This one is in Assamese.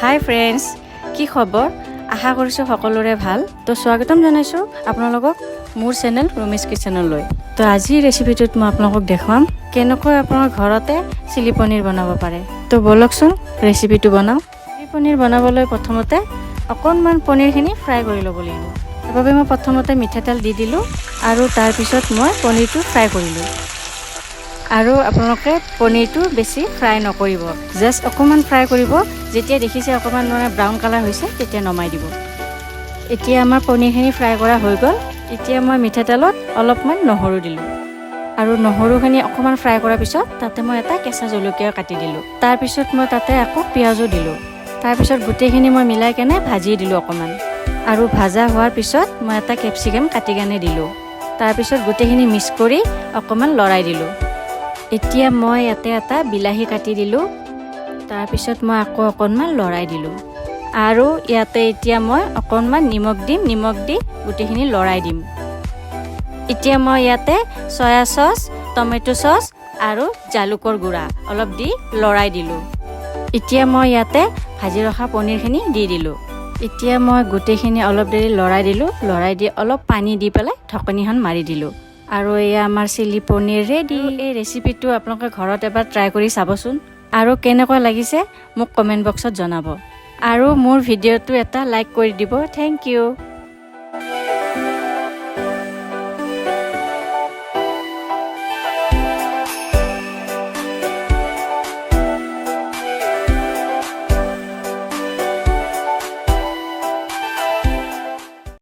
হাই ফ্ৰেণ্ডছ, কি খবৰ? আশা কৰিছোঁ সকলোৰে ভাল। তো স্বাগতম জনাইছোঁ আপোনালোকক মোৰ চেনেল ৰুমিছ কিচেনলৈ। তো আজিৰ ৰেচিপিটোত মই আপোনালোকক দেখুৱাম কেনেকৈ আপোনাৰ ঘৰতে চিলি পনীৰ বনাব পাৰে। তো বলকচোন ৰেচিপিটো বনাওঁ। চিলি পনীৰ বনাবলৈ প্ৰথমতে অকণমান পনীৰখিনি ফ্ৰাই কৰি ল'ব লাগিব। সেইবাবে মই প্ৰথমতে মিঠাতেল দি দিলোঁ আৰু তাৰপিছত মই পনীৰটো ফ্ৰাই কৰিলোঁ। আৰু আপোনালোকে পনীৰটো বেছি ফ্ৰাই নকৰিব, জাষ্ট অকণমান ফ্ৰাই কৰিব। যেতিয়া দেখিছে অকণমান ব্ৰাউন কালাৰ হৈছে তেতিয়া নমাই দিব। এতিয়া আমাৰ পনীৰখিনি ফ্ৰাই কৰা হৈ গ'ল। এতিয়া মই মিঠাতেলত অলপমান নহৰু দিলোঁ আৰু নহৰুখিনি অকণমান ফ্ৰাই কৰাৰ পিছত তাতে মই এটা কেঁচা জলকীয়া কাটি দিলোঁ। তাৰপিছত মই তাতে আকৌ পিঁয়াজো দিলোঁ। তাৰপিছত গোটেইখিনি মই মিলাই কেনে ভাজি দিলোঁ অকণমান। আৰু ভাজা হোৱাৰ পিছত মই এটা কেপচিকাম কাটি কেনে দিলোঁ। তাৰপিছত গোটেইখিনি মিক্স কৰি অকণমান লৰাই দিলোঁ। এতিয়া মই ইয়াতে এটা বিলাহী কাটি দিলোঁ। তাৰপিছত মই আকৌ অকণমান লৰাই দিলোঁ আৰু ইয়াতে এতিয়া মই অকণমান নিমখ দিম। নিমখ দি গোটেইখিনি লৰাই দিম। এতিয়া মই ইয়াতে চয়া চচ, টমেটো চচ আৰু জালুকৰ গুড়া অলপ দি লৰাই দিলোঁ। এতিয়া মই ইয়াতে ভাজি ৰখা পনীৰখিনি দি দিলোঁ। এতিয়া মই গোটেইখিনি অলপ দেৰি লৰাই দিলোঁ। লৰাই দি অলপ পানী দি পেলাই ঢকনিখন মাৰি দিলোঁ। আৰু এয়া আমাৰ চিলি পনীৰ ৰেডি। এই ৰেচিপিটো আপোনালোকে ঘৰত এবাৰ ট্ৰাই কৰি চাবচোন আৰু কেনেকুৱা লাগিছে মোক কমেণ্ট বক্সত জনাব। আৰু মোৰ ভিডিঅ'টো এটা লাইক কৰি দিব। Thank U.